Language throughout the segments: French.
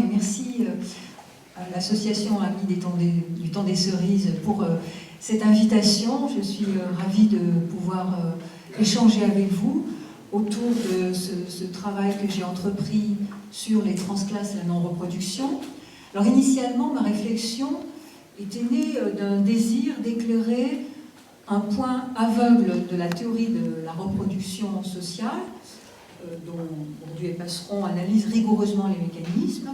et merci à l'association Amis du Temps des Cerises pour cette invitation. Je suis ravie de pouvoir échanger avec vous autour de ce travail que j'ai entrepris sur les transclasses et la non-reproduction. Alors initialement, ma réflexion était née d'un désir d'éclairer un point aveugle de la théorie de la reproduction sociale, dont Bourdieu et Passeron analysent rigoureusement les mécanismes,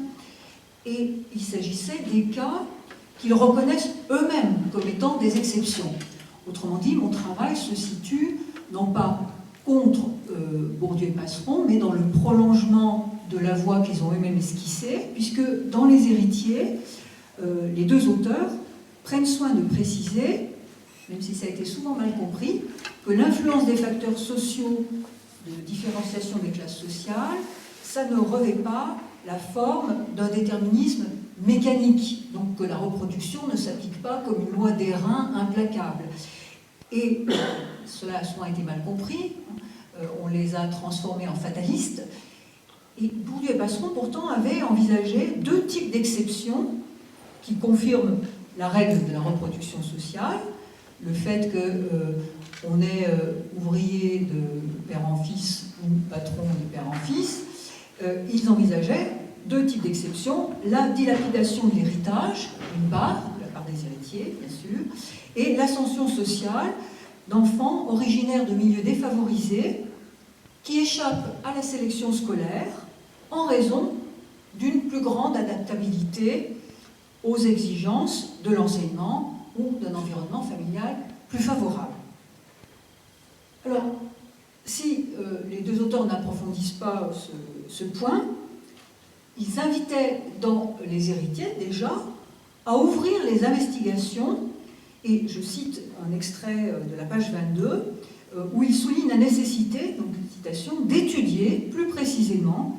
et il s'agissait des cas qu'ils reconnaissent eux-mêmes comme étant des exceptions. Autrement dit, mon travail se situe non pas contre Bourdieu et Passeron, mais dans le prolongement de la voie qu'ils ont eux-mêmes esquissée, puisque dans Les Héritiers, les deux auteurs prennent soin de préciser, même si ça a été souvent mal compris, que l'influence des facteurs sociaux de différenciation des classes sociales, ça ne revêt pas la forme d'un déterminisme mécanique, donc que la reproduction ne s'applique pas comme une loi d'airain implacable. Et cela a souvent été mal compris, on les a transformés en fatalistes, et Bourdieu et Passeron pourtant avaient envisagé deux types d'exceptions qui confirment la règle de la reproduction sociale, le fait qu'on est ouvrier de père en fils ou patron de père en fils. Ils envisageaient deux types d'exceptions, la dilapidation de l'héritage, d'une part, de la part des héritiers, bien sûr, et l'ascension sociale d'enfants originaires de milieux défavorisés qui échappent à la sélection scolaire en raison d'une plus grande adaptabilité aux exigences de l'enseignement ou d'un environnement familial plus favorable. Alors, si les deux auteurs n'approfondissent pas ce point, ils invitaient dans Les Héritiers déjà à ouvrir les investigations, et je cite un extrait de la page 22, où ils soulignent la nécessité, donc une citation, d'étudier plus précisément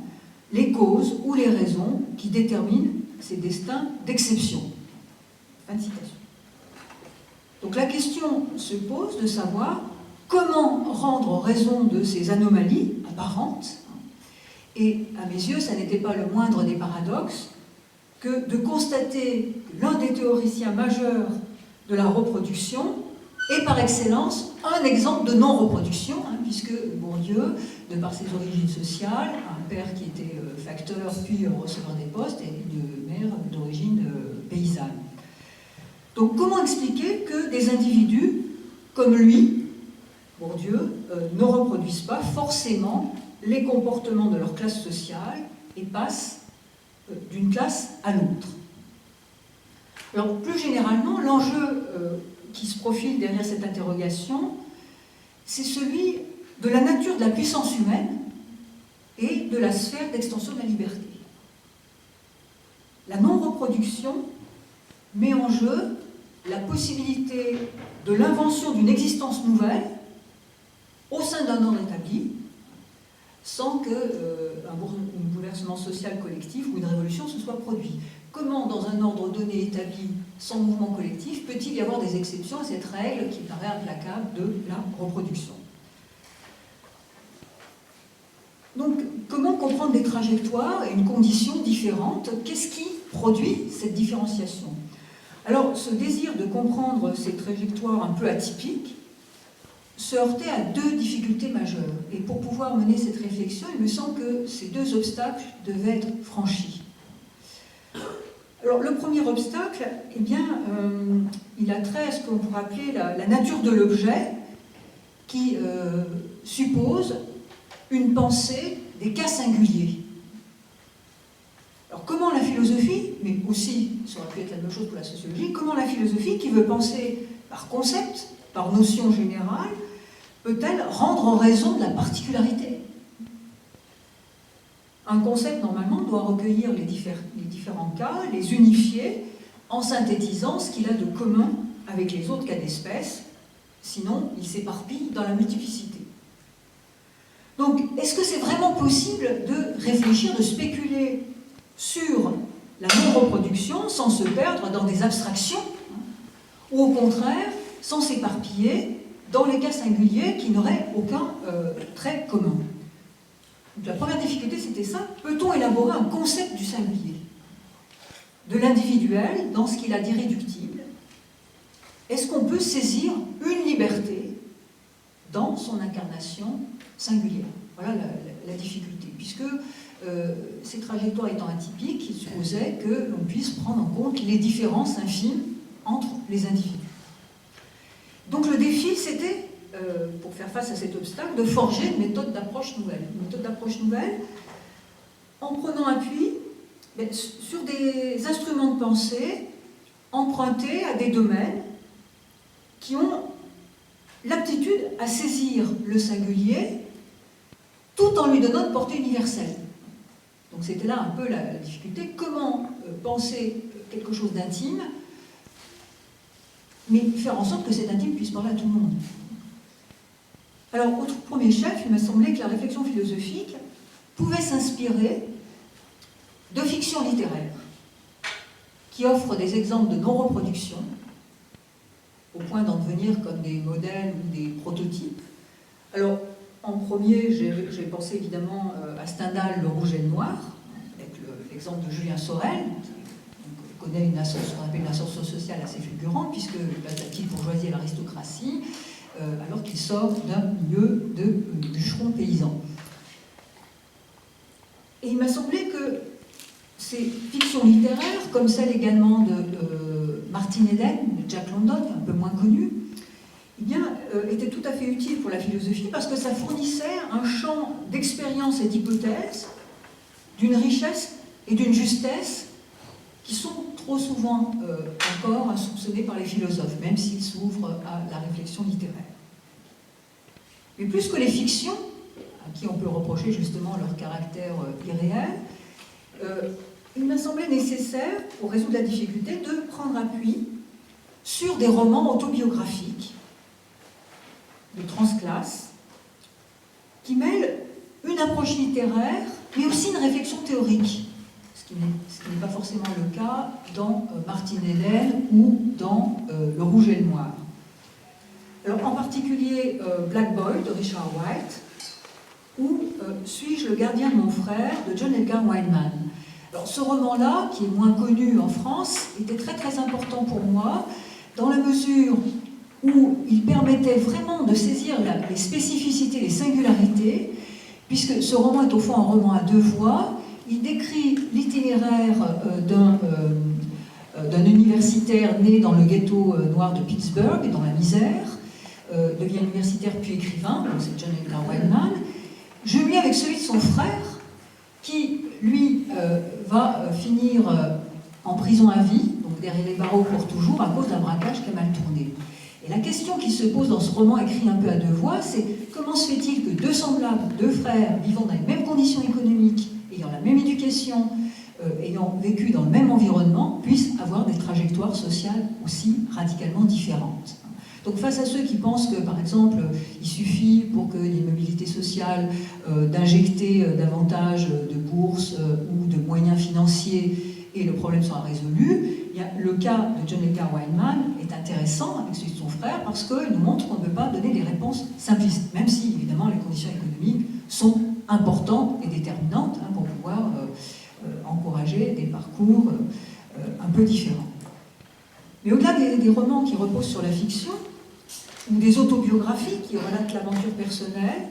les causes ou les raisons qui déterminent ces destins d'exception. Fin de citation. Donc la question se pose de savoir comment rendre raison de ces anomalies apparentes. Et à mes yeux, ça n'était pas le moindre des paradoxes que de constater que l'un des théoriciens majeurs de la reproduction est par excellence un exemple de non-reproduction, puisque Bourdieu, de par ses origines sociales, un père qui était facteur puis receveur des postes, et une mère d'origine paysanne. Donc comment expliquer que des individus comme lui, Bourdieu, ne reproduisent pas forcément les comportements de leur classe sociale et passent d'une classe à l'autre? Alors plus généralement, l'enjeu qui se profile derrière cette interrogation, c'est celui de la nature de la puissance humaine et de la sphère d'extension de la liberté. La non-reproduction met en jeu la possibilité de l'invention d'une existence nouvelle au sein d'un ordre établi, sans qu'un bouleversement social collectif ou une révolution se soit produit. Comment, dans un ordre donné établi, sans mouvement collectif, peut-il y avoir des exceptions à cette règle qui paraît implacable de la reproduction? Donc, comment comprendre des trajectoires et une condition différente? Qu'est-ce qui produit cette différenciation? Alors, ce désir de comprendre ces trajectoires un peu atypiques se heurtait à deux difficultés majeures. Et pour pouvoir mener cette réflexion, il me semble que ces deux obstacles devaient être franchis. Alors, le premier obstacle, eh bien, il a trait à ce qu'on pourrait appeler la nature de l'objet, qui suppose une pensée des cas singuliers. Alors, comment la philosophie, mais aussi, ça aurait pu être la même chose pour la sociologie, comment la philosophie, qui veut penser par concept, par notion générale, peut-elle rendre raison de la particularité? Un concept, normalement, doit recueillir les différents cas, les unifier, en synthétisant ce qu'il a de commun avec les autres cas d'espèce, sinon il s'éparpille dans la multiplicité. Donc, est-ce que c'est vraiment possible de réfléchir, de spéculer sur la non-reproduction sans se perdre dans des abstractions, ou au contraire, sans s'éparpiller dans les cas singuliers qui n'auraient aucun trait commun? Donc, la première difficulté, c'était ça. Peut-on élaborer un concept du singulier? de l'individuel dans ce qu'il a d'irréductible? Est-ce qu'on peut saisir une liberté dans son incarnation singulière? Voilà la difficulté, puisque ces trajectoires étant atypiques, il supposait que l'on puisse prendre en compte les différences infimes entre les individus. Donc le défi, c'était, pour faire face à cet obstacle, de forger une méthode d'approche nouvelle. Une méthode d'approche nouvelle en prenant appui sur des instruments de pensée empruntés à des domaines qui ont l'aptitude à saisir le singulier tout en lui donnant une portée universelle. Donc c'était là un peu la difficulté. Comment penser quelque chose d'intime, mais faire en sorte que cet intime puisse parler à tout le monde? Alors, au tout premier chef, il m'a semblé que la réflexion philosophique pouvait s'inspirer de fiction littéraire, qui offre des exemples de non-reproduction, au point d'en devenir comme des modèles ou des prototypes. Alors, en premier, j'ai pensé évidemment à Stendhal, Le Rouge et le Noir, avec l'exemple de Julien Sorel. On connaît ce qu'on appelle une ascension sociale assez fulgurante, puisqu'il passe de la petite bourgeoisie à l'aristocratie, alors qu'il sort d'un milieu de bûcherons paysans. Et il m'a semblé que ces fictions littéraires, comme celle également de Martin Eden, de Jack London, un peu moins connu, eh bien, étaient tout à fait utiles pour la philosophie parce que ça fournissait un champ d'expérience et d'hypothèses d'une richesse et d'une justesse qui sont trop souvent encore insoupçonnés par les philosophes, même s'ils s'ouvrent à la réflexion littéraire. Mais plus que les fictions, à qui on peut reprocher justement leur caractère irréel, il m'a semblé nécessaire, pour résoudre la difficulté, de prendre appui sur des romans autobiographiques de transclasse qui mêlent une approche littéraire, mais aussi une réflexion théorique. Ce qui n'est pas forcément le cas dans Martin Eden ou dans Le Rouge et le Noir. Alors, en particulier Black Boy de Richard White, ou Suis-je le gardien de mon frère de John Edgar Wineman. Alors, ce roman-là, qui est moins connu en France, était très très important pour moi, dans la mesure où il permettait vraiment de saisir les spécificités, les singularités, puisque ce roman est au fond un roman à deux voix. Il décrit l'itinéraire d'un universitaire né dans le ghetto noir de Pittsburgh, et dans la misère, devient universitaire puis écrivain, donc c'est John Edgar Wineman, jumelé avec celui de son frère, qui, lui, va finir en prison à vie, donc derrière les barreaux pour toujours, à cause d'un braquage qui a mal tourné. Et la question qui se pose dans ce roman écrit un peu à deux voix, c'est comment se fait-il que deux semblables, deux frères, vivant dans les mêmes conditions économiques, ayant la même éducation, ayant vécu dans le même environnement, puissent avoir des trajectoires sociales aussi radicalement différentes. Donc face à ceux qui pensent que, par exemple, il suffit pour qu'il y ait une mobilité sociale d'injecter davantage de bourses ou de moyens financiers et le problème sera résolu, le cas de John Edgar Wineman est intéressant avec celui de son frère parce qu'il nous montre qu'on ne peut pas donner des réponses simplistes, même si évidemment les conditions économiques sont importantes et déterminantes pour pouvoir encourager des parcours un peu différents. Mais au-delà des romans qui reposent sur la fiction, ou des autobiographies qui relatent l'aventure personnelle,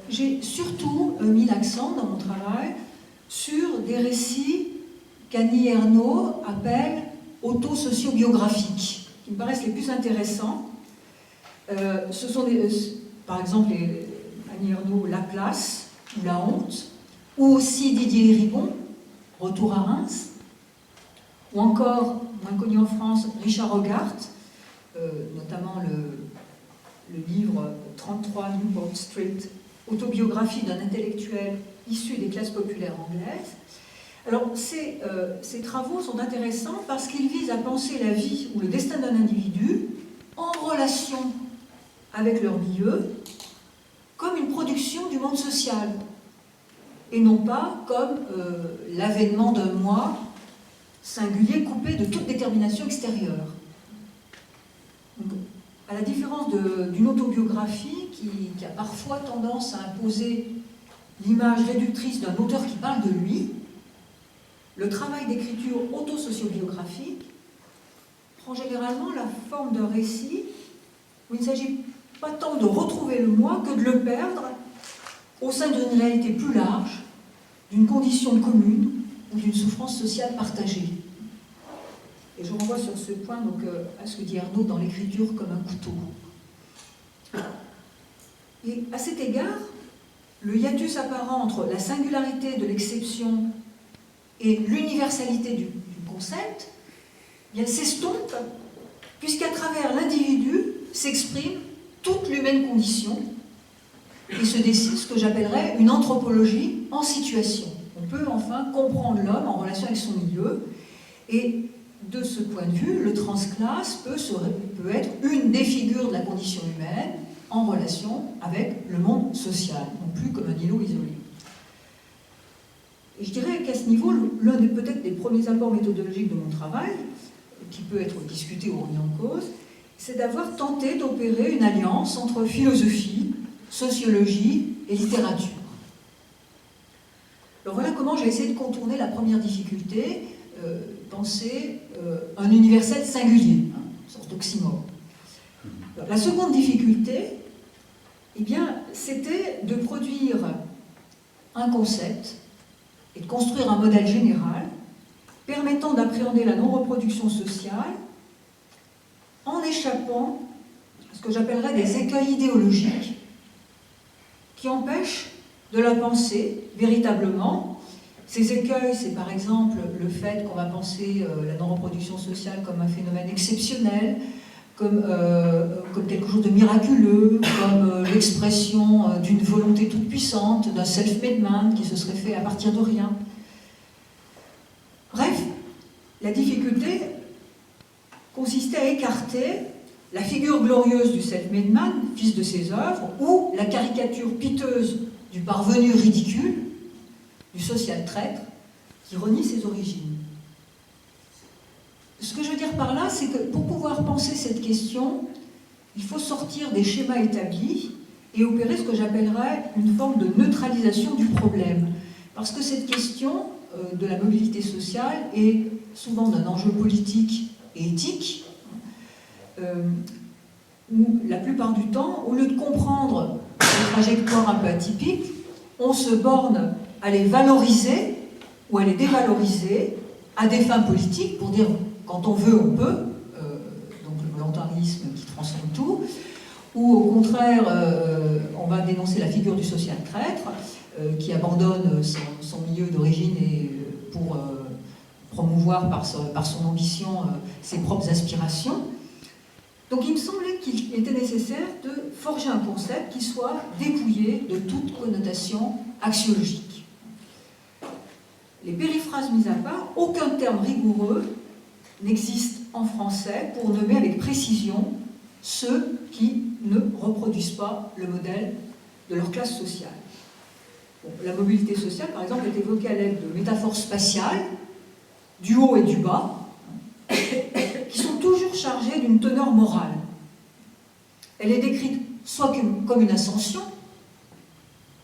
j'ai surtout mis l'accent dans mon travail sur des récits qu'Annie Ernaux appelle autosociobiographiques, qui me paraissent les plus intéressants. Ce sont par exemple Annie Ernaux, La place ou La honte, ou aussi Didier Ribon, Retour à Reims, ou encore, moins connu en France, Richard Hogarth, notamment le livre 33 Newport Street, autobiographie d'un intellectuel issu des classes populaires anglaises. Alors, ces travaux sont intéressants parce qu'ils visent à penser la vie ou le destin d'un individu en relation avec leur milieu, comme une production du monde social, et non pas comme l'avènement d'un moi singulier coupé de toute détermination extérieure. Donc, à la différence d'une autobiographie qui a parfois tendance à imposer l'image réductrice d'un auteur qui parle de lui, le travail d'écriture autosociobiographique prend généralement la forme d'un récit où il ne s'agit pas tant de retrouver le moi que de le perdre au sein d'une réalité plus large, d'une condition commune ou d'une souffrance sociale partagée. Et je renvoie sur ce point donc, à ce que dit Arnaud dans l'écriture comme un couteau. Et à cet égard, le hiatus apparent entre la singularité de l'exception et l'universalité du concept s'estompe, puisqu'à travers l'individu s'exprime toute l'humaine condition et se dessine ce que j'appellerais une anthropologie en situation. On peut enfin comprendre l'homme en relation avec son milieu, et de ce point de vue, le transclasse peut être une des figures de la condition humaine en relation avec le monde social, non plus comme un îlot isolé. Et je dirais qu'à ce niveau, l'un des peut-être des premiers apports méthodologiques de mon travail, qui peut être discuté ou remis en cause, c'est d'avoir tenté d'opérer une alliance entre philosophie, sociologie et littérature. Alors voilà comment j'ai essayé de contourner la première difficulté, penser un universel singulier, hein, une sorte d'oxymore. La seconde difficulté, eh bien, c'était de produire un concept et de construire un modèle général permettant d'appréhender la non-reproduction sociale en échappant à ce que j'appellerais des écueils idéologiques qui empêchent de la penser véritablement. Ces écueils, c'est par exemple le fait qu'on va penser la non-reproduction sociale comme un phénomène exceptionnel, comme quelque chose de miraculeux, comme l'expression d'une volonté toute puissante, d'un self-made man qui se serait fait à partir de rien. Bref, la difficulté consistait à écarter la figure glorieuse du self-made man, fils de ses œuvres, ou la caricature piteuse du parvenu ridicule, du social traître, qui renie ses origines. Ce que je veux dire par là, c'est que pour pouvoir penser cette question, il faut sortir des schémas établis et opérer ce que j'appellerais une forme de neutralisation du problème. Parce que cette question de la mobilité sociale est souvent d'un enjeu politique et éthique, où la plupart du temps, au lieu de comprendre les trajectoires un peu atypiques, on se borne à les valoriser ou à les dévaloriser à des fins politiques, pour dire quand on veut, on peut, donc le volontarisme qui transforme tout, ou au contraire, on va dénoncer la figure du social traître, qui abandonne son milieu d'origine et pour promouvoir par son ambition ses propres aspirations. Donc il me semblait qu'il était nécessaire de forger un concept qui soit dépouillé de toute connotation axiologique. Les périphrases mises à part, aucun terme rigoureux n'existe en français pour nommer avec précision ceux qui ne reproduisent pas le modèle de leur classe sociale. Bon, la mobilité sociale, par exemple, est évoquée à l'aide de métaphores spatiales, du haut et du bas, qui sont toujours chargées d'une teneur morale. Elle est décrite soit comme une ascension,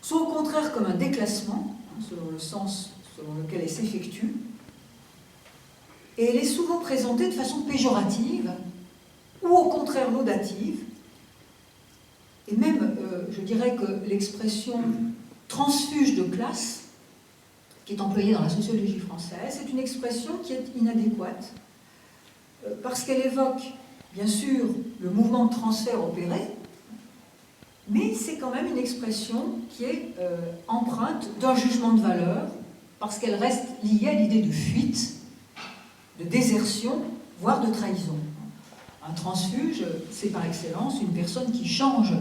soit au contraire comme un déclassement, selon le sens selon lequel elle s'effectue, et elle est souvent présentée de façon péjorative, ou au contraire laudative, et même, je dirais que l'expression transfuge de classe, qui est employée dans la sociologie française, c'est une expression qui est inadéquate, parce qu'elle évoque, bien sûr, le mouvement de transfert opéré, mais c'est quand même une expression qui est empreinte d'un jugement de valeur, parce qu'elle reste liée à l'idée de fuite, de désertion, voire de trahison. Un transfuge, c'est par excellence une personne qui change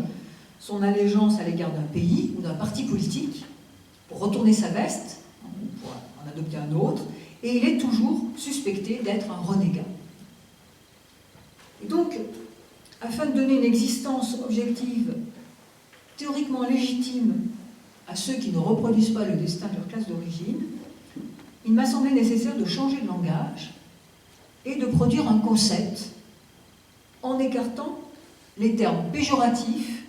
son allégeance à l'égard d'un pays ou d'un parti politique pour retourner sa veste, ou pour en adopter un autre, et il est toujours suspecté d'être un renégat. Et donc, afin de donner une existence objective, théoriquement légitime à ceux qui ne reproduisent pas le destin de leur classe d'origine, il m'a semblé nécessaire de changer de langage et de produire un concept en écartant les termes péjoratifs,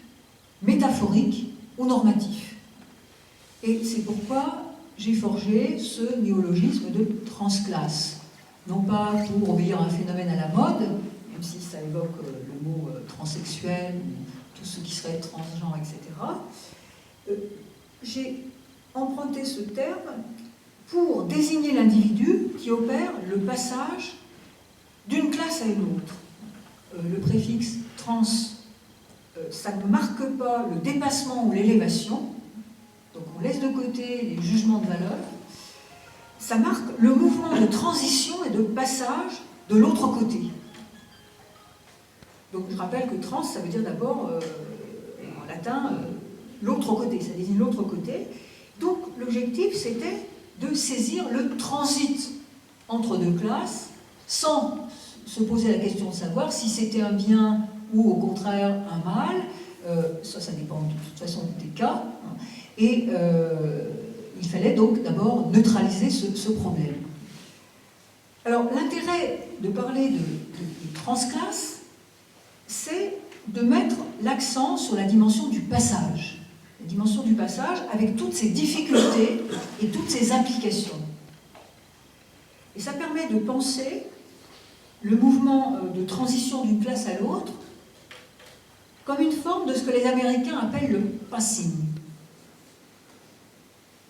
métaphoriques ou normatifs. Et c'est pourquoi j'ai forgé ce néologisme de transclasse. Non pas pour obéir à un phénomène à la mode, même si ça évoque le mot transsexuel, ou tout ce qui serait transgenre, etc. J'ai emprunté ce terme pour désigner l'individu qui opère le passage d'une classe à une autre. Le préfixe trans, ça ne marque pas le dépassement ou l'élévation, donc on laisse de côté les jugements de valeur, ça marque le mouvement de transition et de passage de l'autre côté. Donc je rappelle que trans, ça veut dire d'abord, en latin, l'autre côté, ça désigne l'autre côté. Donc l'objectif, c'était de saisir le transit entre deux classes, sans se poser la question de savoir si c'était un bien ou au contraire un mal. Ça dépend de toute façon des cas. Et il fallait donc d'abord neutraliser ce problème. Alors l'intérêt de parler de transclasse, c'est de mettre l'accent sur la dimension du passage. La dimension du passage avec toutes ses difficultés et toutes ses implications. Et ça permet de penser le mouvement de transition d'une classe à l'autre comme une forme de ce que les Américains appellent le passing.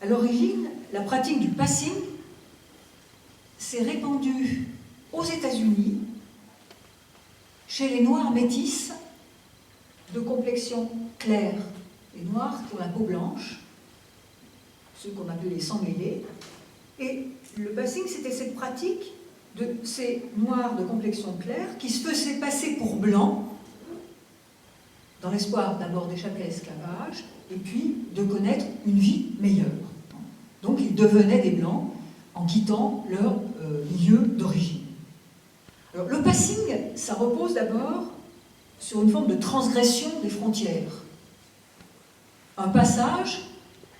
À l'origine, la pratique du passing s'est répandue aux États-Unis chez les Noirs métis de complexion claire, les Noirs qui ont la peau blanche, ceux qu'on appelait les sans-mêlés. Et le passing, c'était cette pratique de ces Noirs de complexion claire qui se faisaient passer pour blancs, dans l'espoir d'abord d'échapper à l'esclavage, et puis de connaître une vie meilleure. Donc ils devenaient des blancs en quittant leur lieu d'origine. Alors le passing, ça repose d'abord sur une forme de transgression des frontières. Un passage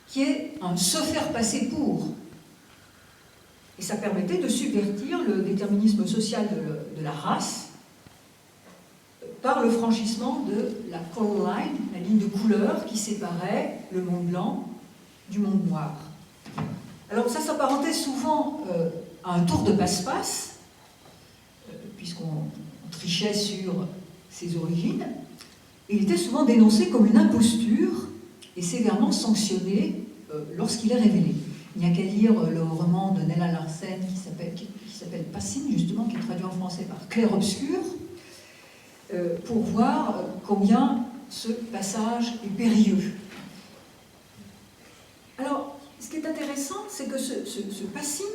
qui est un se faire passer pour. Et ça permettait de subvertir le déterminisme social de la race par le franchissement de la color line, la ligne de couleur qui séparait le monde blanc du monde noir. Alors ça s'apparentait souvent à un tour de passe-passe, puisqu'on trichait sur ses origines, et il était souvent dénoncé comme une imposture et sévèrement sanctionné lorsqu'il est révélé. Il n'y a qu'à lire le roman de Nella Larsen qui s'appelle Passing, justement, qui est traduit en français par Clair-Obscur, pour voir combien ce passage est périlleux. Alors, ce qui est intéressant, c'est que ce passing,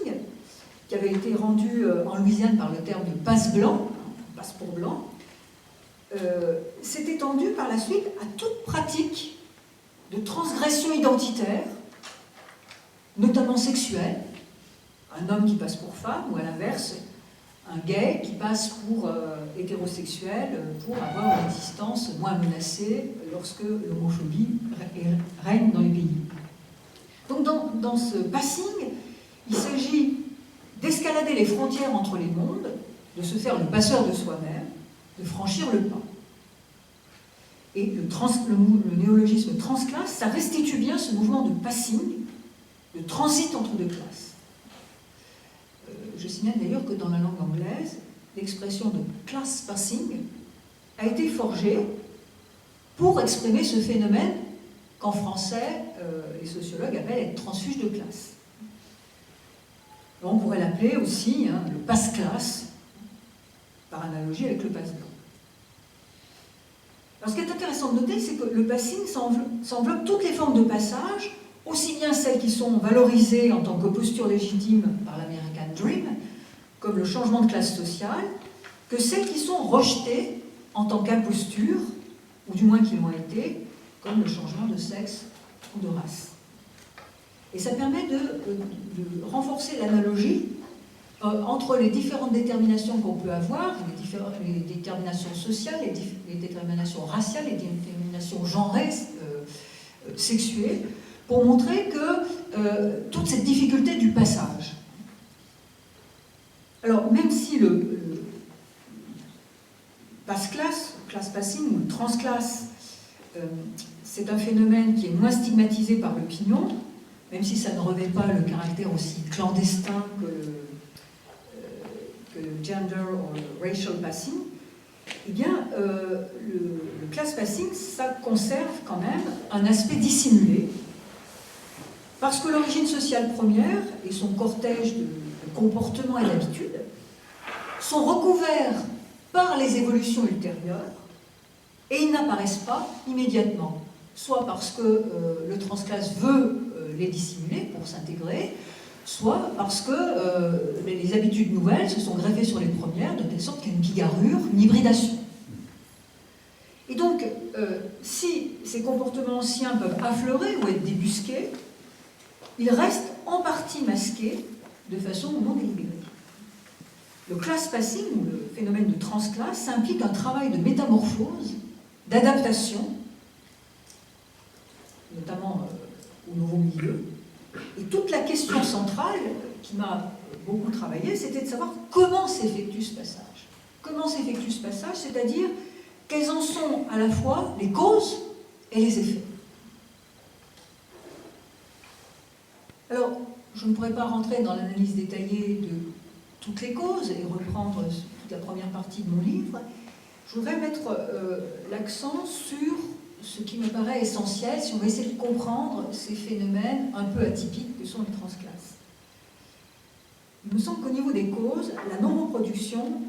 qui avait été rendu en Louisiane par le terme de passe-blanc, passe pour blanc, s'est étendu par la suite à toute pratique de transgression identitaire, notamment sexuelle, un homme qui passe pour femme, ou à l'inverse, un gay qui passe pour hétérosexuel pour avoir une existence moins menacée lorsque l'homophobie règne dans les pays. Donc dans ce passing, il s'agit d'escalader les frontières entre les mondes, de se faire le passeur de soi-même, de franchir le pas. Et le néologisme transclasse, ça restitue bien ce mouvement de passing, de transit entre deux classes. Je signale d'ailleurs que dans la langue anglaise, l'expression de class passing a été forgée pour exprimer ce phénomène qu'en français, les sociologues appellent être transfuge de classe. On pourrait l'appeler aussi le passe-classe, par analogie avec le passe-blanc. Alors, ce qui est intéressant de noter, c'est que le passing, ça enveloppe toutes les formes de passage, aussi bien celles qui sont valorisées en tant que posture légitime par l'American Dream, comme le changement de classe sociale, que celles qui sont rejetées en tant qu'imposture, ou du moins qui l'ont été, comme le changement de sexe ou de race. Et ça permet de renforcer l'analogie entre les différentes déterminations qu'on peut avoir, les déterminations sociales, les déterminations raciales, les déterminations genrées, sexuées, pour montrer que toute cette difficulté du passage. Alors, même si le passe-classe, class passing ou le transclasse, c'est un phénomène qui est moins stigmatisé par l'opinion, même si ça ne revêt pas le caractère aussi clandestin que le gender ou le racial passing, eh bien, le class passing, ça conserve quand même un aspect dissimulé, parce que l'origine sociale première et son cortège de comportements et d'habitudes sont recouverts par les évolutions ultérieures et ils n'apparaissent pas immédiatement, soit parce que le transclasse veut les dissimuler pour s'intégrer, soit parce que les habitudes nouvelles se sont greffées sur les premières, de telle sorte qu'il y a une bigarrure, une hybridation. Et donc, si ces comportements anciens peuvent affleurer ou être débusqués, ils restent en partie masqués de façon non délibérée. Le class passing, ou le phénomène de transclasse, implique un travail de métamorphose, d'adaptation, notamment au nouveau milieu. Et toute la question centrale, qui m'a beaucoup travaillé, c'était de savoir comment s'effectue ce passage. Comment s'effectue ce passage, c'est-à-dire quelles en sont à la fois les causes et les effets. Alors, je ne pourrais pas rentrer dans l'analyse détaillée de toutes les causes et reprendre toute la première partie de mon livre. Je voudrais mettre l'accent sur ce qui me paraît essentiel si on veut essayer de comprendre ces phénomènes un peu atypiques que sont les transclasses. Il me semble qu'au niveau des causes, la non-reproduction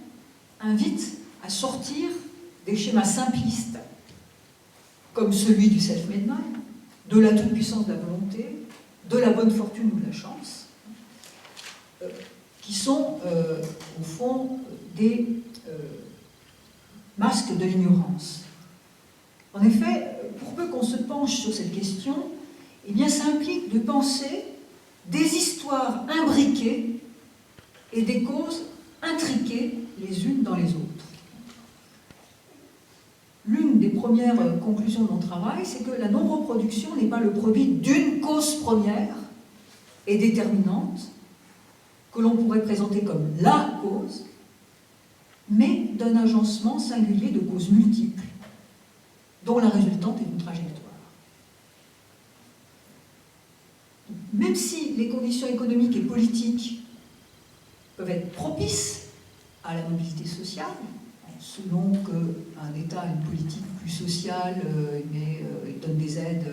invite à sortir des schémas simplistes, comme celui du self-made man, de la toute-puissance de la volonté, de la bonne fortune ou de la chance, qui sont, au fond, des masques de l'ignorance. En effet, pour peu qu'on se penche sur cette question, eh bien, ça implique de penser des histoires imbriquées et des causes intriquées les unes dans les autres. L'une des premières conclusions de mon travail, c'est que la non-reproduction n'est pas le produit d'une cause première et déterminante, que l'on pourrait présenter comme la cause, mais d'un agencement singulier de causes multiples, dont la résultante est une trajectoire. Même si les conditions économiques et politiques peuvent être propices à la mobilité sociale, selon qu'un État a une politique plus sociale, mais il donne des aides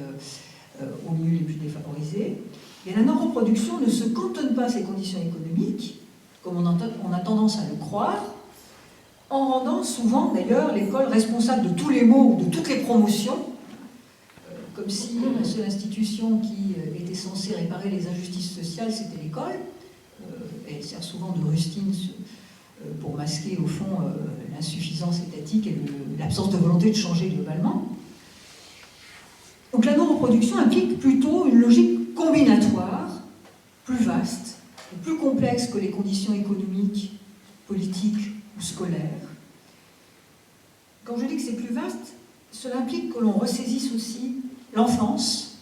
aux milieux les plus défavorisés, et la non-reproduction ne se cantonne pas à ces conditions économiques, comme on a tendance à le croire, en rendant souvent d'ailleurs l'école responsable de tous les maux, de toutes les promotions, comme si la seule institution qui était censée réparer les injustices sociales, c'était l'école. Elle sert souvent de rustine pour masquer au fond l'insuffisance étatique et l'absence de volonté de changer globalement. Donc la non-reproduction implique plutôt une logique combinatoire, plus vaste et plus complexe que les conditions économiques, politiques ou scolaires. Quand je dis que c'est plus vaste, cela implique que l'on ressaisisse aussi l'enfance,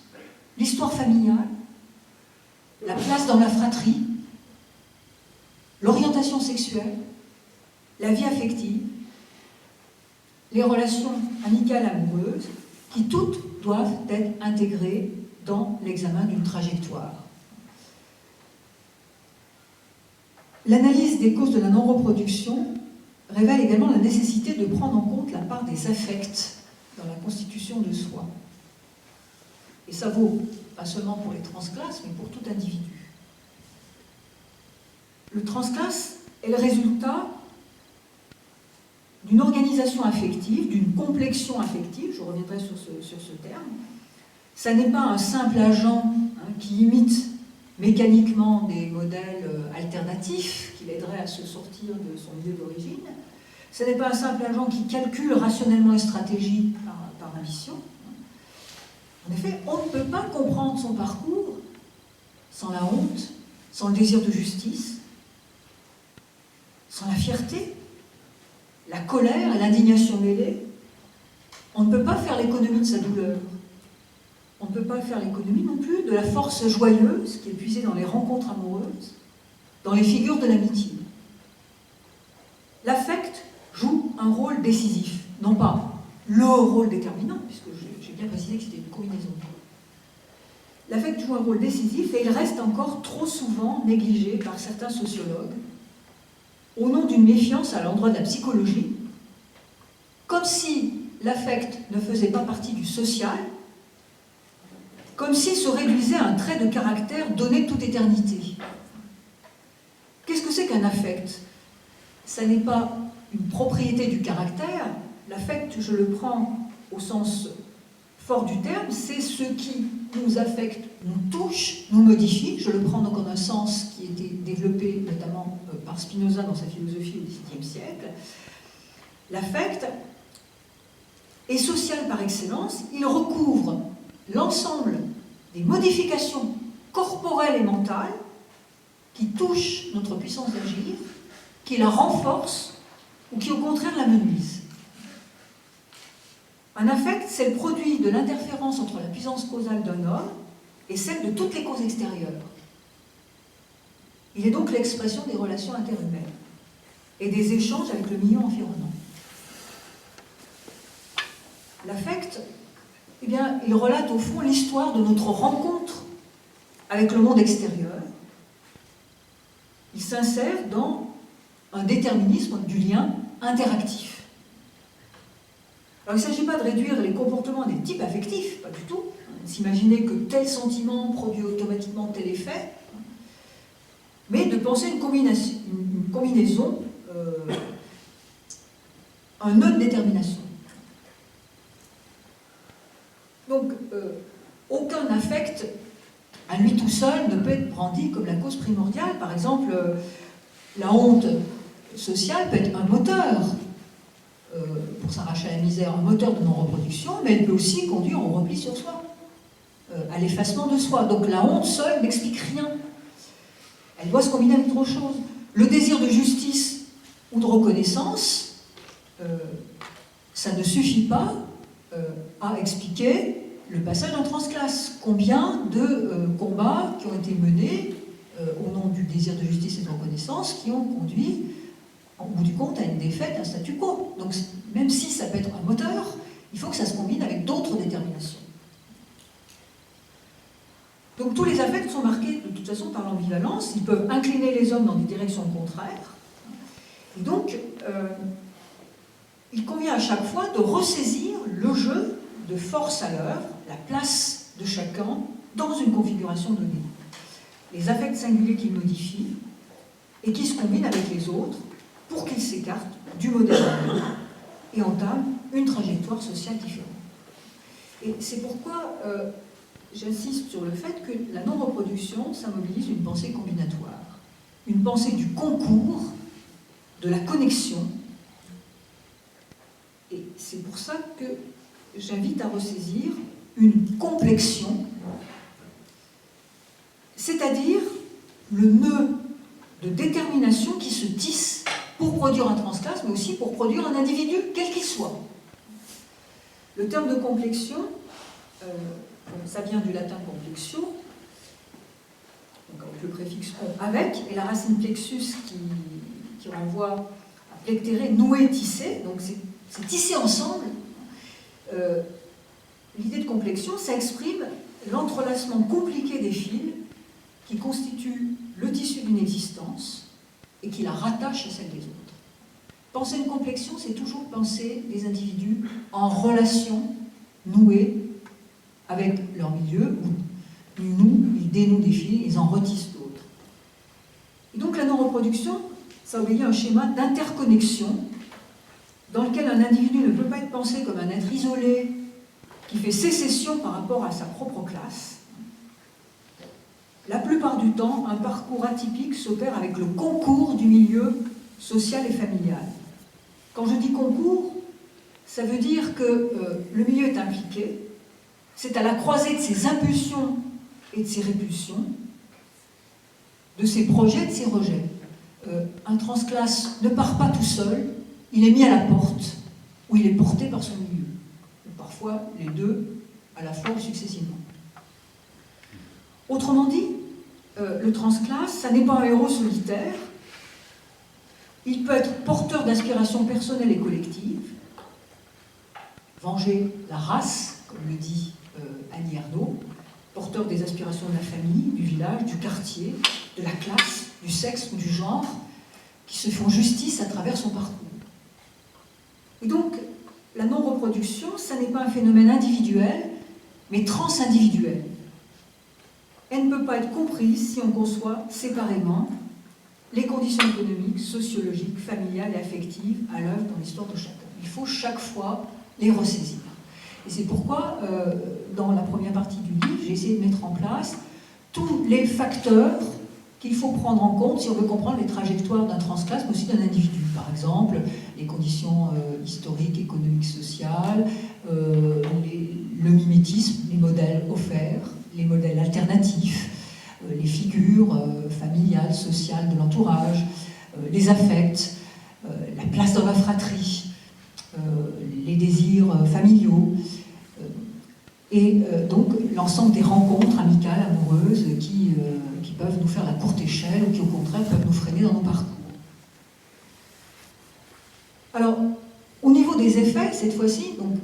l'histoire familiale, la place dans la fratrie, l'orientation sexuelle, la vie affective, les relations amicales amoureuses, qui toutes doivent être intégrées dans l'examen d'une trajectoire. L'analyse des causes de la non-reproduction révèle également la nécessité de prendre en compte la part des affects dans la constitution de soi. Et ça vaut pas seulement pour les transclasses, mais pour tout individu. Le transclasse est le résultat d'une organisation affective, d'une complexion affective, je reviendrai sur ce terme. Ça n'est pas un simple agent qui imite mécaniquement des modèles alternatifs qui l'aideraient à se sortir de son milieu d'origine. Ce n'est pas un simple agent qui calcule rationnellement une stratégie par ambition. En effet, on ne peut pas comprendre son parcours sans la honte, sans le désir de justice, sans la fierté, la colère et l'indignation mêlées. On ne peut pas faire l'économie de sa douleur. On ne peut pas faire l'économie non plus de la force joyeuse qui est puisée dans les rencontres amoureuses, dans les figures de l'amitié. L'affect joue un rôle décisif, non pas le rôle déterminant, puisque j'ai bien précisé que c'était une combinaison. l'affect joue un rôle décisif et il reste encore trop souvent négligé par certains sociologues au nom d'une méfiance à l'endroit de la psychologie, comme si l'affect ne faisait pas partie du social, comme s'il se réduisait à un trait de caractère donné de toute éternité. Qu'est-ce que c'est qu'un affect? Ça n'est pas une propriété du caractère. L'affect, je le prends au sens fort du terme, c'est ce qui nous affecte, nous touche, nous modifie. Je le prends donc en un sens qui a été développé notamment par Spinoza dans sa philosophie au XVIIe siècle. L'affect est social par excellence, il recouvre l'ensemble des modifications corporelles et mentales qui touchent notre puissance d'agir, qui la renforcent ou qui au contraire la menuisent. Un affect, c'est le produit de l'interférence entre la puissance causale d'un homme et celle de toutes les causes extérieures. Il est donc l'expression des relations interhumaines et des échanges avec le milieu environnant. L'affect, eh bien, il relate au fond l'histoire de notre rencontre avec le monde extérieur. Il s'insère dans un déterminisme du lien interactif. Alors il ne s'agit pas de réduire les comportements à des types affectifs, pas du tout. S'imaginer que tel sentiment produit automatiquement tel effet, mais de penser une combinaison, un nœud de détermination. Donc, aucun affect, à lui tout seul, ne peut être brandi comme la cause primordiale. Par exemple, la honte sociale peut être un moteur pour s'arracher à la misère, un moteur de non-reproduction, mais elle peut aussi conduire au repli sur soi, à l'effacement de soi. Donc la honte seule n'explique rien. Elle doit se combiner avec d'autres choses. Le désir de justice ou de reconnaissance, ça ne suffit pas à expliquer le passage en transclasse. Combien de combats qui ont été menés au nom du désir de justice et de reconnaissance qui ont conduit, au bout du compte, à une défaite, un statu quo. Donc même si ça peut être un moteur, il faut que ça se combine avec d'autres déterminations. Donc tous les affects sont marqués de toute façon par l'ambivalence, ils peuvent incliner les hommes dans des directions contraires. Et donc, il convient à chaque fois de ressaisir le jeu de force à l'œuvre, la place de chacun dans une configuration donnée. Les affects singuliers qui modifient et qui se combinent avec les autres pour qu'ils s'écartent du modèle et entament une trajectoire sociale différente. Et c'est pourquoi j'insiste sur le fait que la non-reproduction, ça mobilise une pensée combinatoire, une pensée du concours, de la connexion. Et c'est pour ça que j'invite à ressaisir une complexion, c'est-à-dire le nœud de détermination qui se tisse pour produire un transclasse, mais aussi pour produire un individu, quel qu'il soit. Le terme de complexion, ça vient du latin complexio, donc avec le préfixe on avec, et la racine plexus qui renvoie à plectere, nouer, tisser, donc c'est tisser ensemble. L'idée de complexion, ça exprime l'entrelacement compliqué des fils qui constituent le tissu d'une existence et qui la rattache à celle des autres. Penser une complexion, c'est toujours penser des individus en relation nouée avec leur milieu, où ils nouent, ils dénouent des fils, ils en retissent d'autres. Et donc la non-reproduction, ça obéit à un schéma d'interconnexion dans lequel un individu ne peut pas être pensé comme un être isolé qui fait sécession par rapport à sa propre classe. La plupart du temps, un parcours atypique s'opère avec le concours du milieu social et familial. Quand je dis concours, ça veut dire que le milieu est impliqué, c'est à la croisée de ses impulsions et de ses répulsions, de ses projets et de ses rejets. Un transclasse ne part pas tout seul, il est mis à la porte, ou il est porté par son milieu. Ou parfois les deux, à la fois ou successivement. Autrement dit, le transclasse, ça n'est pas un héros solitaire, il peut être porteur d'inspiration personnelle et collective, venger la race, comme le dit Annie Ernaux, porteurs des aspirations de la famille, du village, du quartier, de la classe, du sexe ou du genre, qui se font justice à travers son parcours. Et donc, la non-reproduction, ça n'est pas un phénomène individuel, mais transindividuel. Elle ne peut pas être comprise si on conçoit séparément les conditions économiques, sociologiques, familiales et affectives à l'œuvre dans l'histoire de chacun. Il faut chaque fois les ressaisir. Et c'est pourquoi, dans la première partie du livre, j'ai essayé de mettre en place tous les facteurs qu'il faut prendre en compte si on veut comprendre les trajectoires d'un transclasse, mais aussi d'un individu. Par exemple, les conditions historiques, économiques, sociales, le mimétisme, les modèles offerts, les modèles alternatifs, les figures familiales, sociales de l'entourage, les affects, la place dans la fratrie, les désirs familiaux, et donc l'ensemble des rencontres amicales, amoureuses, qui peuvent nous faire la courte échelle ou qui au contraire peuvent nous freiner dans nos parcours. Alors, au niveau des effets, cette fois-ci, donc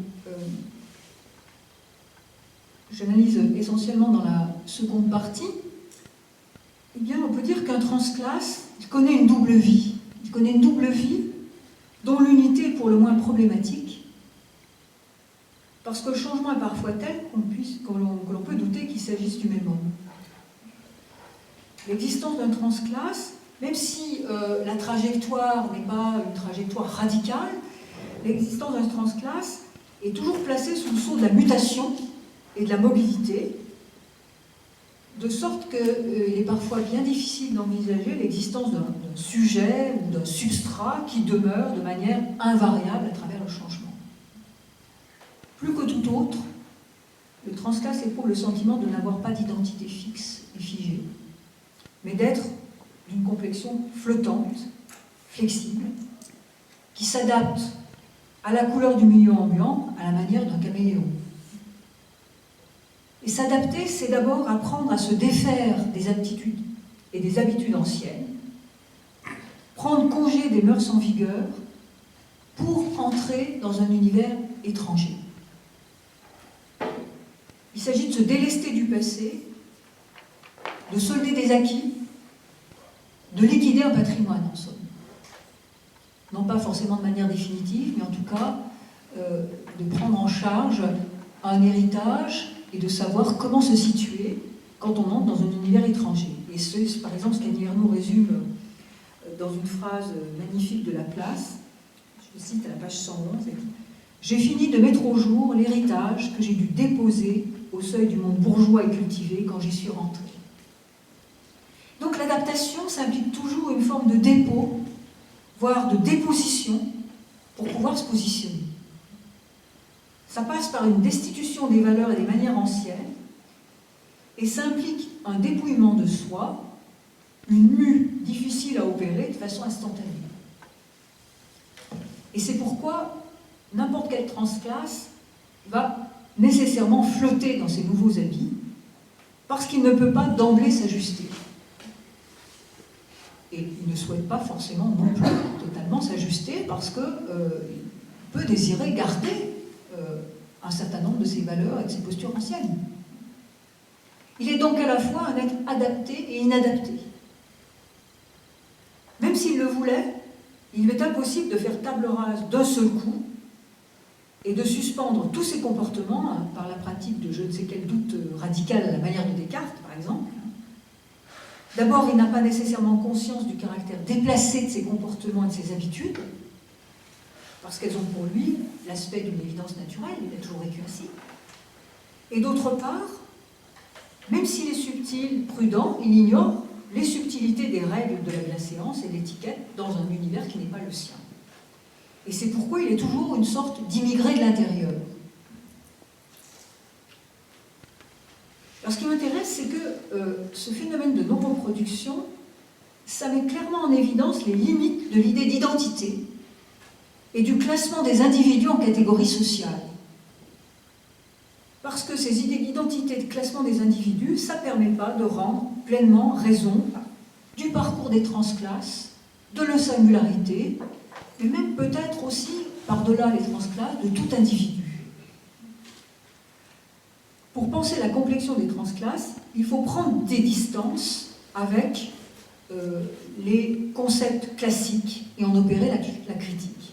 j'analyse essentiellement dans la seconde partie, eh bien on peut dire qu'un transclasse, il connaît une double vie. Il connaît une double vie dont l'unité est pour le moins problématique, parce que le changement est parfois tel que l'on peut douter qu'il s'agisse du même homme. L'existence d'un transclasse, même si la trajectoire n'est pas une trajectoire radicale, l'existence d'un transclasse est toujours placée sous le sceau de la mutation et de la mobilité, de sorte qu'il est parfois bien difficile d'envisager l'existence d'un sujet ou d'un substrat qui demeure de manière invariable à travers le changement. Plus que tout autre, le transclasse éprouve le sentiment de n'avoir pas d'identité fixe et figée, mais d'être d'une complexion flottante, flexible, qui s'adapte à la couleur du milieu ambiant à la manière d'un caméléon. Et s'adapter, c'est d'abord apprendre à se défaire des aptitudes et des habitudes anciennes, prendre congé des mœurs en vigueur pour entrer dans un univers étranger. Il s'agit de se délester du passé, de solder des acquis, de liquider un patrimoine en somme. Non pas forcément de manière définitive, mais en tout cas de prendre en charge un héritage et de savoir comment se situer quand on entre dans un univers étranger. Et c'est par exemple ce qu'Annie Ernaux résume dans une phrase magnifique de Laplace, je le cite à la page 111, elle dit « J'ai fini de mettre au jour l'héritage que j'ai dû déposer au seuil du monde bourgeois et cultivé quand j'y suis rentré. » Donc l'adaptation, ça implique toujours une forme de dépôt, voire de déposition, pour pouvoir se positionner. Ça passe par une destitution des valeurs et des manières anciennes, et ça implique un dépouillement de soi, une mue difficile à opérer de façon instantanée. Et c'est pourquoi n'importe quelle transclasse va nécessairement flotter dans ses nouveaux habits, parce qu'il ne peut pas d'emblée s'ajuster. Et il ne souhaite pas forcément non plus totalement s'ajuster, parce qu'il peut désirer garder un certain nombre de ses valeurs et de ses postures anciennes. Il est donc à la fois un être adapté et inadapté. Même s'il le voulait, il est impossible de faire table rase d'un seul coup et de suspendre tous ses comportements par la pratique de je ne sais quel doute radical à la manière de Descartes, par exemple. D'abord, il n'a pas nécessairement conscience du caractère déplacé de ses comportements et de ses habitudes, parce qu'elles ont pour lui l'aspect d'une évidence naturelle, il a toujours vécu ainsi. Et d'autre part, même s'il est subtil, prudent, il ignore les subtilités des règles de la bienséance et de l'étiquette dans un univers qui n'est pas le sien. Et c'est pourquoi il est toujours une sorte d'immigré de l'intérieur. Alors ce qui m'intéresse, c'est que ce phénomène de non-reproduction, ça met clairement en évidence les limites de l'idée d'identité et du classement des individus en catégories sociales. Parce que ces idées d'identité et de classement des individus, ça ne permet pas de rendre pleinement raison du parcours des transclasses, de leur singularité, mais même peut-être aussi, par-delà les transclasses, de tout individu. pour penser la complexion des transclasses, il faut prendre des distances avec les concepts classiques et en opérer la critique.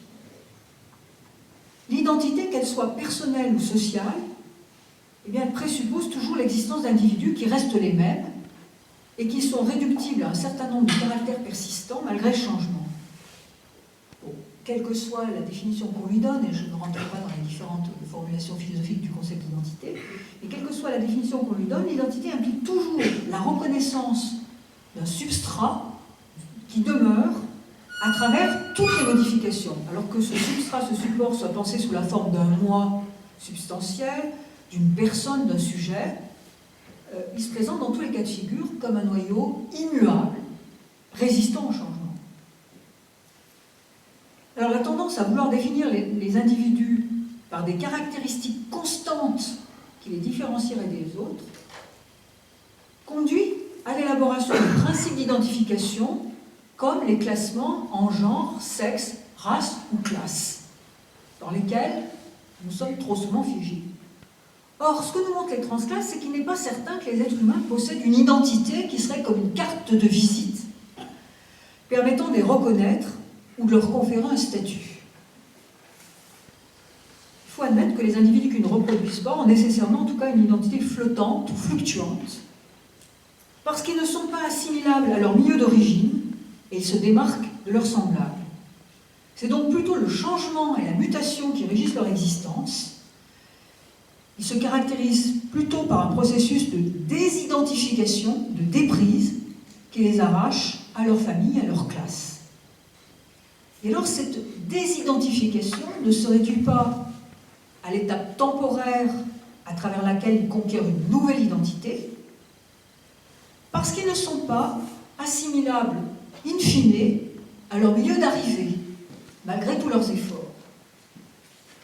L'identité, qu'elle soit personnelle ou sociale, eh bien, elle présuppose toujours l'existence d'individus qui restent les mêmes et qui sont réductibles à un certain nombre de caractères persistants malgré le changement. Bon, quelle que soit la définition qu'on lui donne, et je ne rentrerai pas dans les différentes formulations philosophiques du concept d'identité, et quelle que soit la définition qu'on lui donne, l'identité implique toujours la reconnaissance d'un substrat qui demeure à travers toutes les modifications. Alors que ce substrat, ce support soit pensé sous la forme d'un moi substantiel, d'une personne, d'un sujet, il se présente dans tous les cas de figure comme un noyau immuable, résistant au changement. Alors la tendance à vouloir définir les individus par des caractéristiques constantes qui les différencieraient des autres conduit à l'élaboration de principes d'identification comme les classements en genre, sexe, race ou classe, dans lesquels nous sommes trop souvent figés. Or, ce que nous montrent les transclasses, c'est qu'il n'est pas certain que les êtres humains possèdent une identité qui serait comme une carte de visite, permettant de les reconnaître ou de leur conférer un statut. Il faut admettre que les individus qui ne reproduisent pas ont nécessairement, en tout cas, une identité flottante ou fluctuante, parce qu'ils ne sont pas assimilables à leur milieu d'origine et ils se démarquent de leurs semblables. C'est donc plutôt le changement et la mutation qui régissent leur existence. Ils se caractérisent plutôt par un processus de désidentification, de déprise, qui les arrache à leur famille, à leur classe. Et alors cette désidentification ne se réduit pas à l'étape temporaire à travers laquelle ils conquièrent une nouvelle identité, parce qu'ils ne sont pas assimilables in fine à leur milieu d'arrivée, malgré tous leurs efforts.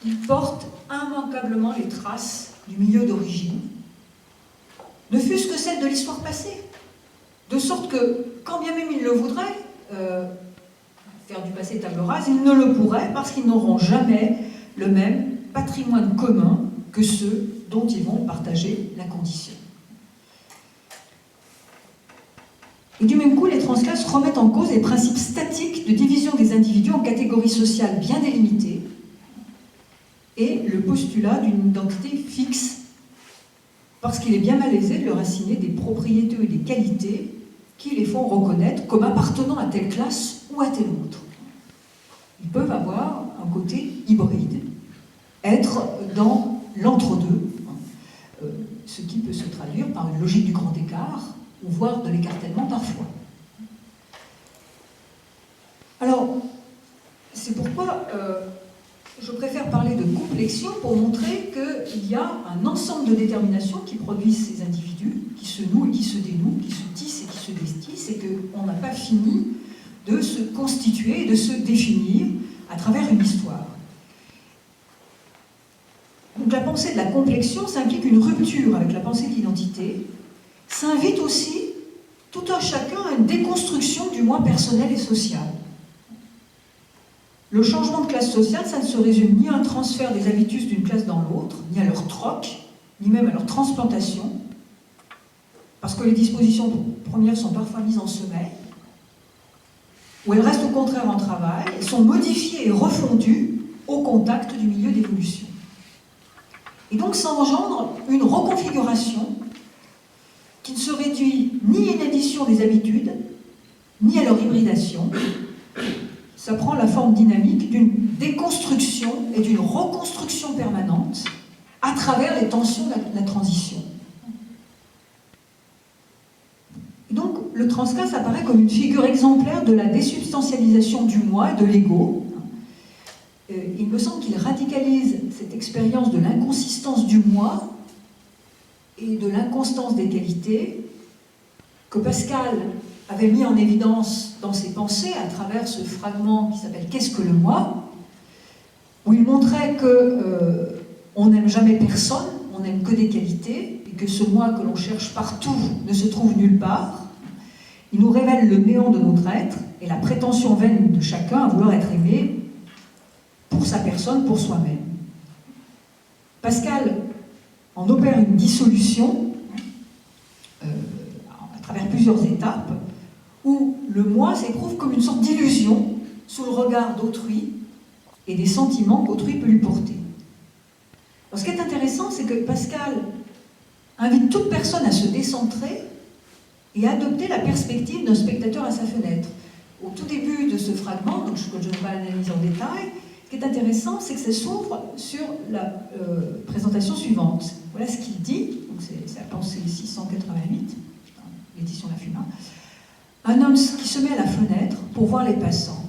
Ils portent immanquablement les traces du milieu d'origine, ne fût-ce que celles de l'histoire passée, de sorte que, quand bien même ils le voudraient, faire du passé table rase, ils ne le pourraient parce qu'ils n'auront jamais le même patrimoine commun que ceux dont ils vont partager la condition. Et du même coup, les transclasses remettent en cause les principes statiques de division des individus en catégories sociales bien délimitées et le postulat d'une identité fixe, parce qu'il est bien malaisé de leur assigner des propriétés et des qualités qui les font reconnaître comme appartenant à telle classe ou à telle autre. Ils peuvent avoir un côté hybride, être dans l'entre-deux, ce qui peut se traduire par une logique du grand écart, ou voire de l'écartèlement parfois. Alors, c'est pourquoi je préfère parler de complexion pour montrer qu'il y a un ensemble de déterminations qui produisent ces individus, qui se nouent et qui se dénouent, qui se tissent et qui se destissent, et qu'on n'a pas fini de se constituer et de se définir à travers une histoire. Donc la pensée de la complexion, ça implique une rupture avec la pensée de l'identité, ça invite aussi tout un chacun à une déconstruction du moi personnel et social. Le changement de classe sociale, ça ne se résume ni à un transfert des habitus d'une classe dans l'autre, ni à leur troc, ni même à leur transplantation, parce que les dispositions premières sont parfois mises en sommeil, ou elles restent au contraire en travail, elles sont modifiées et refondues au contact du milieu d'évolution. Et donc ça engendre une reconfiguration qui ne se réduit ni à une addition des habitudes, ni à leur hybridation. Ça prend la forme dynamique d'une déconstruction et d'une reconstruction permanente à travers les tensions de la transition. Et donc, le transclasse apparaît comme une figure exemplaire de la désubstantialisation du moi et de l'ego. Il me semble qu'il radicalise cette expérience de l'inconsistance du moi et de l'inconstance des qualités que Pascal avait mis en évidence dans ses pensées à travers ce fragment qui s'appelle « Qu'est-ce que le moi ?», où il montrait qu'on n'aime jamais personne, on n'aime que des qualités, et que ce moi que l'on cherche partout ne se trouve nulle part. Il nous révèle le néant de notre être et la prétention vaine de chacun à vouloir être aimé pour sa personne, pour soi-même. Pascal en opère une dissolution à travers plusieurs étapes, où le moi s'éprouve comme une sorte d'illusion sous le regard d'autrui et des sentiments qu'autrui peut lui porter. Alors, ce qui est intéressant, c'est que Pascal invite toute personne à se décentrer et à adopter la perspective d'un spectateur à sa fenêtre. Au tout début de ce fragment, donc que je ne vais pas analyser en détail, ce qui est intéressant, c'est que ça s'ouvre sur la présentation suivante. Voilà ce qu'il dit, c'est la pensée 688, l'édition Lafuma. Un homme qui se met à la fenêtre pour voir les passants.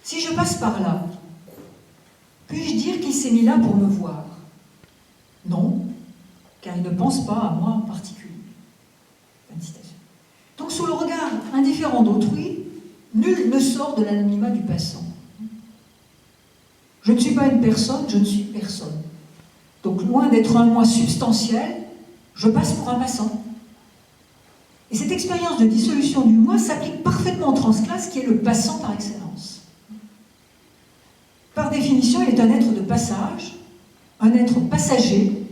Si je passe par là, puis-je dire qu'il s'est mis là pour me voir? Non, car il ne pense pas à moi en particulier. Donc, sous le regard indifférent d'autrui, nul ne sort de l'anonymat du passant. Je ne suis pas une personne, je ne suis personne. Donc, loin d'être un moi substantiel, je passe pour un passant. Et cette expérience de dissolution du moi s'applique parfaitement au transclasse, qui est le passant par excellence. Par définition, il est un être de passage, un être passager,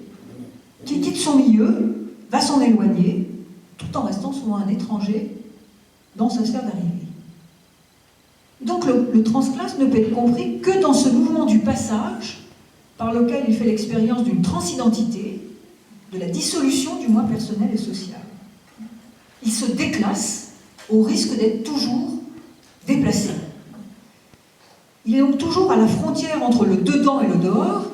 qui quitte son milieu, va s'en éloigner, tout en restant souvent un étranger dans sa sphère d'arrivée. Donc le transclasse ne peut être compris que dans ce mouvement du passage par lequel il fait l'expérience d'une transidentité, de la dissolution du moi personnel et social. Il se déclasse au risque d'être toujours déplacé. Il est donc toujours à la frontière entre le dedans et le dehors.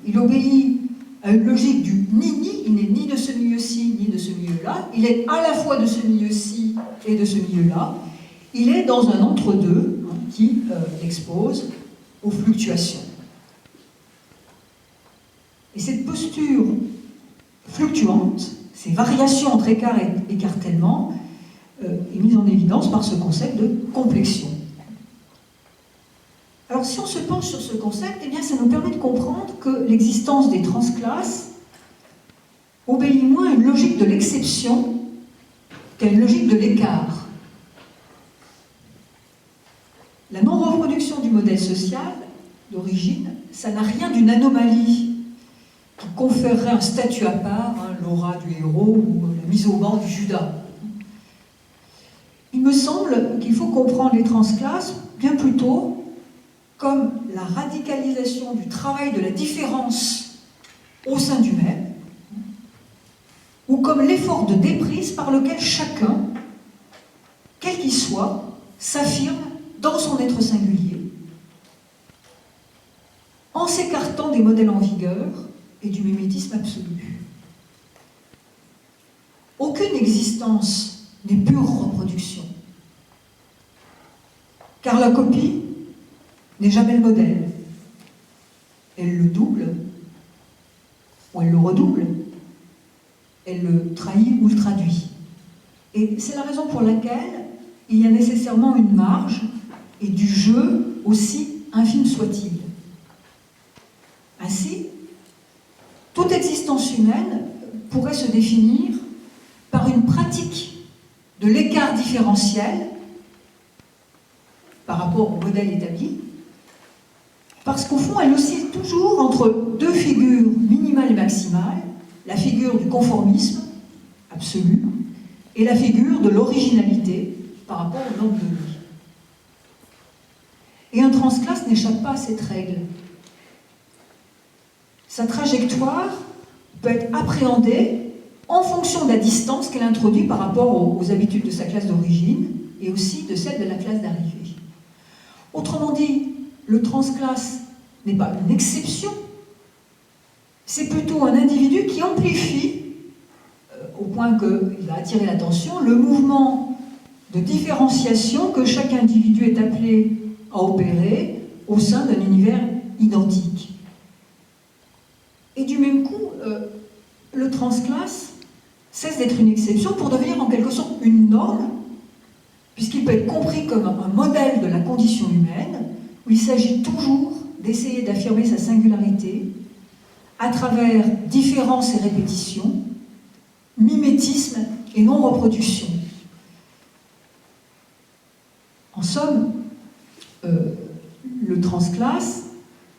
Il obéit à une logique du ni-ni, il n'est ni de ce milieu-ci, ni de ce milieu-là. Il est à la fois de ce milieu-ci et de ce milieu-là. Il est dans un entre-deux qui l'expose aux fluctuations. Et cette posture fluctuante, ces variations entre écart et écartèlement, est mise en évidence par ce concept de complexion. Alors, si on se penche sur ce concept, eh bien, ça nous permet de comprendre que l'existence des transclasses obéit moins à une logique de l'exception qu'à une logique de l'écart. La non-reproduction du modèle social, d'origine, ça n'a rien d'une anomalie qui conférerait un statut à part, l'aura du héros ou la mise au banc du Judas. Il me semble qu'il faut comprendre les transclasses bien plutôt comme la radicalisation du travail de la différence au sein du même, ou comme l'effort de déprise par lequel chacun, quel qu'il soit, s'affirme dans son être singulier, en s'écartant des modèles en vigueur et du mimétisme absolu. Aucune existence n'est pure reproduction, car la copie n'est jamais le modèle. Elle le double, ou elle le redouble, elle le trahit ou le traduit. Et c'est la raison pour laquelle il y a nécessairement une marge et du jeu, aussi infime soit-il. Ainsi, toute existence humaine pourrait se définir par une pratique de l'écart différentiel par rapport au modèle établi, parce qu'au fond, elle oscille toujours entre deux figures minimales et maximales, la figure du conformisme absolu et la figure de l'originalité par rapport aux normes de vie. Et un transclasse n'échappe pas à cette règle. Sa trajectoire peut être appréhendée en fonction de la distance qu'elle introduit par rapport aux habitudes de sa classe d'origine et aussi de celle de la classe d'arrivée. Autrement dit, le transclasse n'est pas une exception, c'est plutôt un individu qui amplifie, au point qu'il va attirer l'attention, le mouvement de différenciation que chaque individu est appelé à opérer au sein d'un univers identique. Et du même coup, le transclasse cesse d'être une exception pour devenir en quelque sorte une norme, puisqu'il peut être compris comme un modèle de la condition humaine, où il s'agit toujours d'essayer d'affirmer sa singularité à travers différence et répétition, mimétisme et non-reproduction. En somme, le transclasse,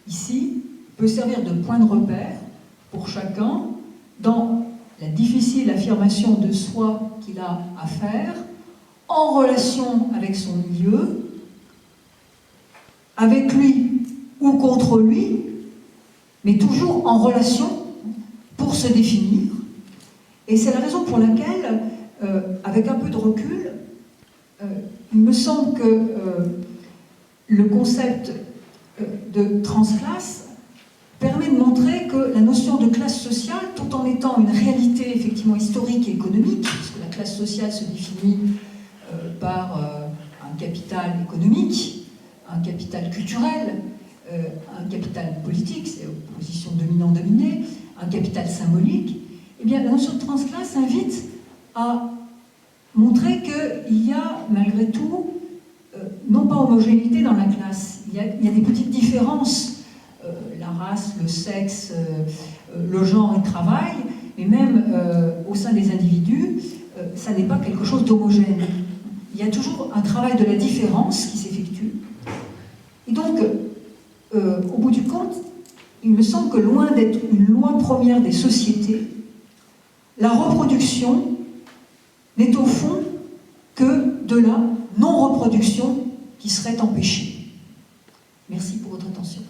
ici, peut servir de point de repère pour chacun dans la difficile affirmation de soi qu'il a à faire, en relation avec son milieu, avec lui ou contre lui, mais toujours en relation pour se définir. Et c'est la raison pour laquelle, avec un peu de recul, il me semble que le concept de transclasse permet de montrer que la notion de classe sociale, tout en étant une réalité effectivement historique et économique, puisque la classe sociale se définit par un capital économique, un capital culturel, un capital politique, c'est opposition dominant-dominé, un capital symbolique, eh bien la notion de transclasse invite à montrer qu'il y a malgré tout, non pas homogénéité dans la classe, il y a des petites différences, la race, le sexe, le genre et le travail, mais même au sein des individus, ça n'est pas quelque chose d'homogène. Il y a toujours un travail de la différence qui s'effectue. Et donc, au bout du compte, il me semble que loin d'être une loi première des sociétés, la reproduction n'est au fond que de la non-reproduction qui serait empêchée. Merci pour votre attention.